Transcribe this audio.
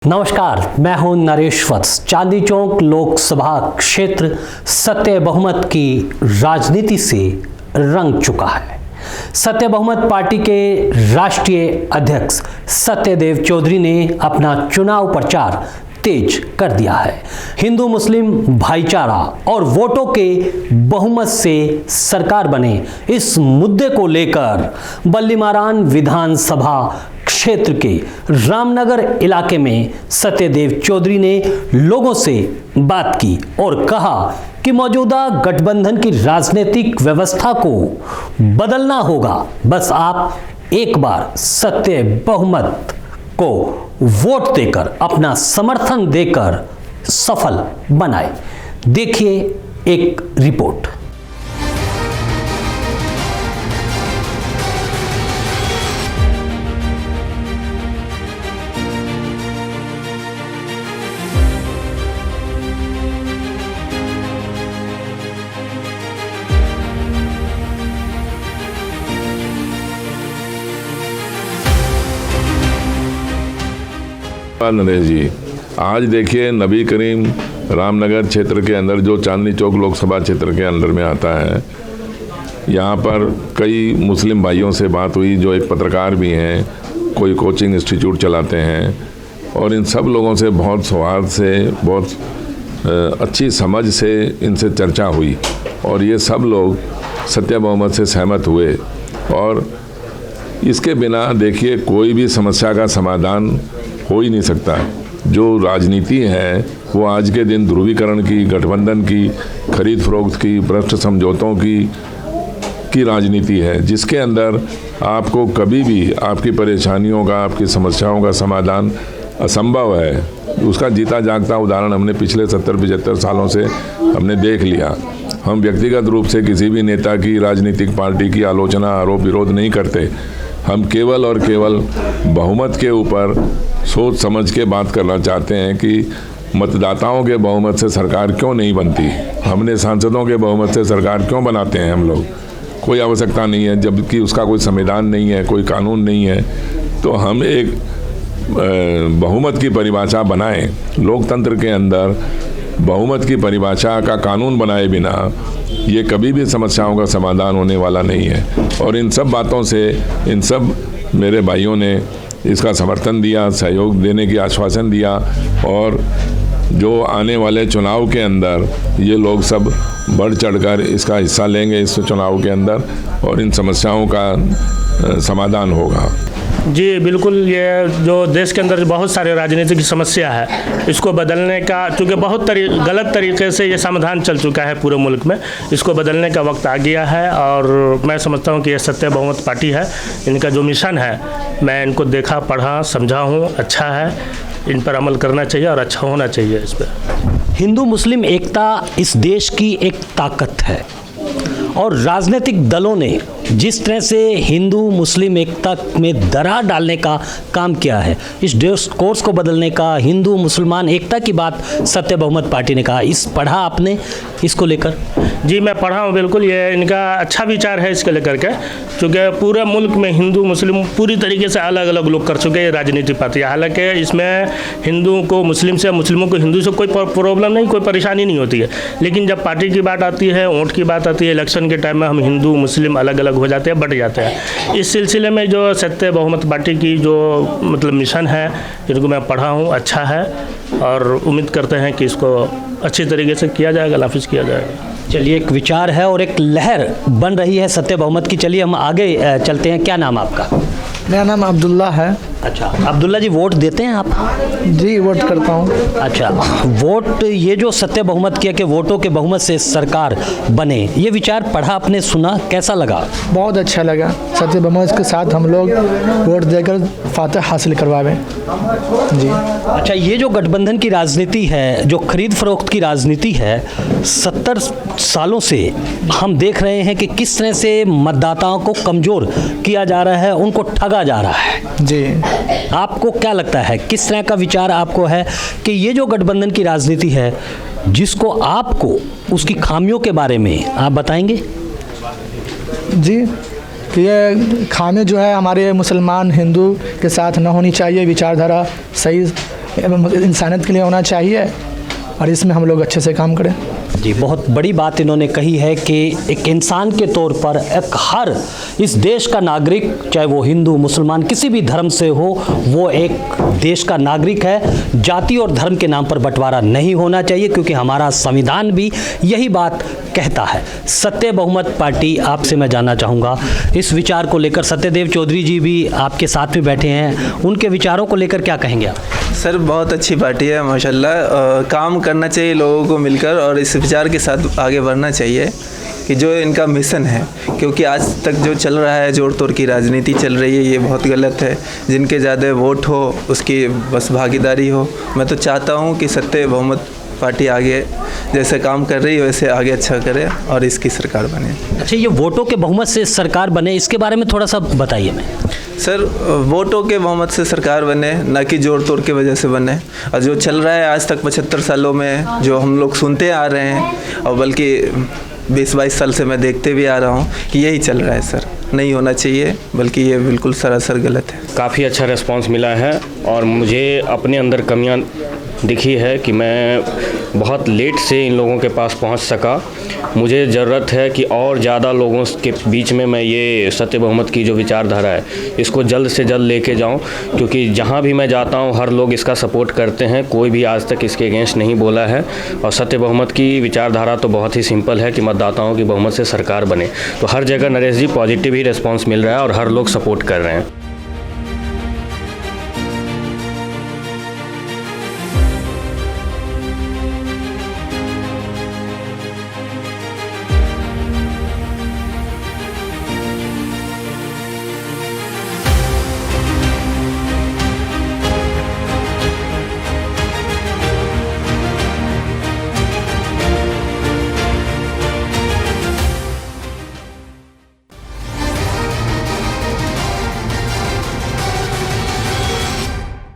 नमस्कार, मैं हूं नरेश वत्स। चांदनी चौक लोकसभा क्षेत्र सत्य बहुमत की राजनीति से रंग चुका है। सत्य बहुमत पार्टी के राष्ट्रीय अध्यक्ष सत्यदेव चौधरी ने अपना चुनाव प्रचार तेज कर दिया है। हिंदू मुस्लिम भाईचारा और वोटों के बहुमत से सरकार बने, इस मुद्दे को लेकर बल्लीमारान विधानसभा क्षेत्र के रामनगर इलाके में सत्यदेव चौधरी ने लोगों से बात की और कहा कि मौजूदा गठबंधन की राजनीतिक व्यवस्था को बदलना होगा। बस आप एक बार सत्य बहुमत को वोट देकर, अपना समर्थन देकर सफल बनाए। देखिए एक रिपोर्ट। नरेश जी, आज देखिए नबी करीम रामनगर क्षेत्र के अंदर जो चांदनी चौक लोकसभा क्षेत्र के अंदर में आता है, यहाँ पर कई मुस्लिम भाइयों से बात हुई जो एक पत्रकार भी हैं, कोई कोचिंग इंस्टीट्यूट चलाते हैं, और इन सब लोगों से बहुत सौहार्द से, बहुत अच्छी समझ से इनसे चर्चा हुई और ये सब लोग सत्य बहुमत से सहमत हुए। और इसके बिना देखिए कोई भी समस्या का समाधान हो ही नहीं सकता। जो राजनीति है वो आज के दिन ध्रुवीकरण की, गठबंधन की, खरीद फरोख्त की, भ्रष्ट समझौतों की राजनीति है, जिसके अंदर आपको कभी भी आपकी परेशानियों का, आपकी समस्याओं का समाधान असंभव है। उसका जीता जागता उदाहरण हमने पिछले 70-75 सालों से हमने देख लिया। हम व्यक्तिगत रूप से किसी भी नेता की, राजनीतिक पार्टी की आलोचना, आरोप विरोध नहीं करते। हम केवल और केवल बहुमत के ऊपर सोच समझ के बात करना चाहते हैं कि मतदाताओं के बहुमत से सरकार क्यों नहीं बनती, हमने सांसदों के बहुमत से सरकार क्यों बनाते हैं हम लोग। कोई आवश्यकता नहीं है, जबकि उसका कोई संविधान नहीं है, कोई कानून नहीं है। तो हम एक बहुमत की परिभाषा बनाएं। लोकतंत्र के अंदर बहुमत की परिभाषा का कानून बनाए बिना ये कभी भी समस्याओं का समाधान होने वाला नहीं है। और इन सब बातों से इन सब मेरे भाइयों ने इसका समर्थन दिया, सहयोग देने की आश्वासन दिया, और जो आने वाले चुनाव के अंदर ये लोग सब बढ़ चढ़कर इसका हिस्सा लेंगे इस चुनाव के अंदर, और इन समस्याओं का समाधान होगा। जी बिल्कुल, ये जो देश के अंदर बहुत सारे राजनीतिक समस्या है, इसको बदलने का, चूँकि बहुत गलत तरीके से ये समाधान चल चुका है पूरे मुल्क में, इसको बदलने का वक्त आ गया है। और मैं समझता हूँ कि ये सत्य बहुमत पार्टी है, इनका जो मिशन है मैं इनको देखा, पढ़ा, समझा हूँ, अच्छा है, इन पर अमल करना चाहिए और अच्छा होना चाहिए इस पर। हिंदू मुस्लिम एकता इस देश की एक ताकत है और राजनीतिक दलों ने जिस तरह से हिंदू मुस्लिम एकता में दरार डालने का काम किया है, इस डिस्कोर्स को बदलने का, हिंदू मुसलमान एकता की बात सत्य बहुमत पार्टी ने कहा। इस पढ़ा आपने इसको लेकर? जी मैं पढ़ा हूँ, बिल्कुल ये इनका अच्छा विचार है इसके लेकर के, क्योंकि पूरे मुल्क में हिंदू मुस्लिम पूरी तरीके से अलग अलग लोग कर चुके हैं राजनीतिक पार्टी। हालांकि इसमें हिंदू को मुस्लिम से, मुस्लिमों को हिंदू से कोई प्रॉब्लम नहीं, कोई परेशानी नहीं होती है। लेकिन जब पार्टी की बात आती है, वोट की बात आती है, इलेक्शन के टाइम में हम हिंदू मुस्लिम अलग अलग हो जाते हैं, बट जाते हैं। इस सिलसिले में जो सत्य बहुमत पार्टी की जो मतलब मिशन है, जिनको मैं पढ़ा हूँ, अच्छा है, और उम्मीद करते हैं कि इसको अच्छी तरीके से किया जाएगा, नाफिज किया जाएगा। चलिए, एक विचार है और एक लहर बन रही है सत्य बहुमत की। चलिए हम आगे चलते हैं। क्या नाम आपका? मेरा नाम अब्दुल्ला है। अच्छा अब्दुल्ला जी, वोट देते हैं आप? जी वोट करता हूँ। अच्छा, वोट, ये जो सत्य बहुमत किया कि वोटों के बहुमत से सरकार बने, ये विचार पढ़ा आपने, सुना, कैसा लगा? बहुत अच्छा लगा। सत्य बहुमत के साथ हम लोग वोट देकर फातह हासिल करवाएं। जी अच्छा, ये जो गठबंधन की राजनीति है, जो खरीद फरोख्त की राजनीति है, 70 सालों से हम देख रहे हैं कि किस तरह से मतदाताओं को कमज़ोर किया जा रहा है, उनको ठगा जा रहा है। जी आपको क्या लगता है, किस तरह का विचार आपको है कि ये जो गठबंधन की राजनीति है, जिसको आपको उसकी खामियों के बारे में आप बताएंगे? जी ये खामी जो है हमारे मुसलमान हिंदू के साथ न होनी चाहिए। विचारधारा सही इंसानियत के लिए होना चाहिए और इसमें हम लोग अच्छे से काम करें। जी, बहुत बड़ी बात इन्होंने कही है कि एक इंसान के तौर पर एक हर इस देश का नागरिक, चाहे वो हिंदू मुसलमान किसी भी धर्म से हो, वो एक देश का नागरिक है। जाति और धर्म के नाम पर बंटवारा नहीं होना चाहिए, क्योंकि हमारा संविधान भी यही बात कहता है। सत्य बहुमत पार्टी, आपसे मैं जानना चाहूँगा इस विचार को लेकर। सत्यदेव चौधरी जी भी आपके साथ में बैठे हैं, उनके विचारों को लेकर क्या कहेंगे आप? सर बहुत अच्छी पार्टी है माशाल्लाह। काम करना चाहिए लोगों को मिलकर और इस विचार के साथ आगे बढ़ना चाहिए कि जो इनका मिशन है, क्योंकि आज तक जो चल रहा है जोड़ तोड़ की राजनीति चल रही है, ये बहुत गलत है। जिनके ज़्यादा वोट हो उसकी बस भागीदारी हो। मैं तो चाहता हूँ कि सत्य बहुमत पार्टी आगे जैसे काम कर रही है वैसे आगे अच्छा करे और इसकी सरकार बने। अच्छा, ये वोटों के बहुमत से सरकार बने, इसके बारे में थोड़ा सा बताइए। मैं सर वोटों के बहुमत से सरकार बने, ना कि जोड़ तोड़ की वजह से बने। और जो चल रहा है आज तक 75 सालों में जो हम लोग सुनते आ रहे हैं, और बल्कि 20-22 साल से मैं देखते भी आ रहा हूँ कि यही चल रहा है सर। नहीं होना चाहिए, बल्कि ये बिल्कुल सरासर गलत है। काफ़ी अच्छा रिस्पांस मिला है और मुझे अपने अंदर कमियां दिखी है कि मैं बहुत लेट से इन लोगों के पास पहुंच सका। मुझे ज़रूरत है कि और ज़्यादा लोगों के बीच में मैं ये सत्य बहुमत की जो विचारधारा है इसको जल्द से जल्द लेके जाऊं, क्योंकि जहां भी मैं जाता हूं हर लोग इसका सपोर्ट करते हैं, कोई भी आज तक इसके अगेंस्ट नहीं बोला है। और सत्य बहुमत की विचारधारा तो बहुत ही सिंपल है कि मतदाताओं की बहुमत से सरकार बने। तो हर जगह नरेश जी पॉजिटिव ही रिस्पॉन्स मिल रहा है और हर लोग सपोर्ट कर रहे हैं।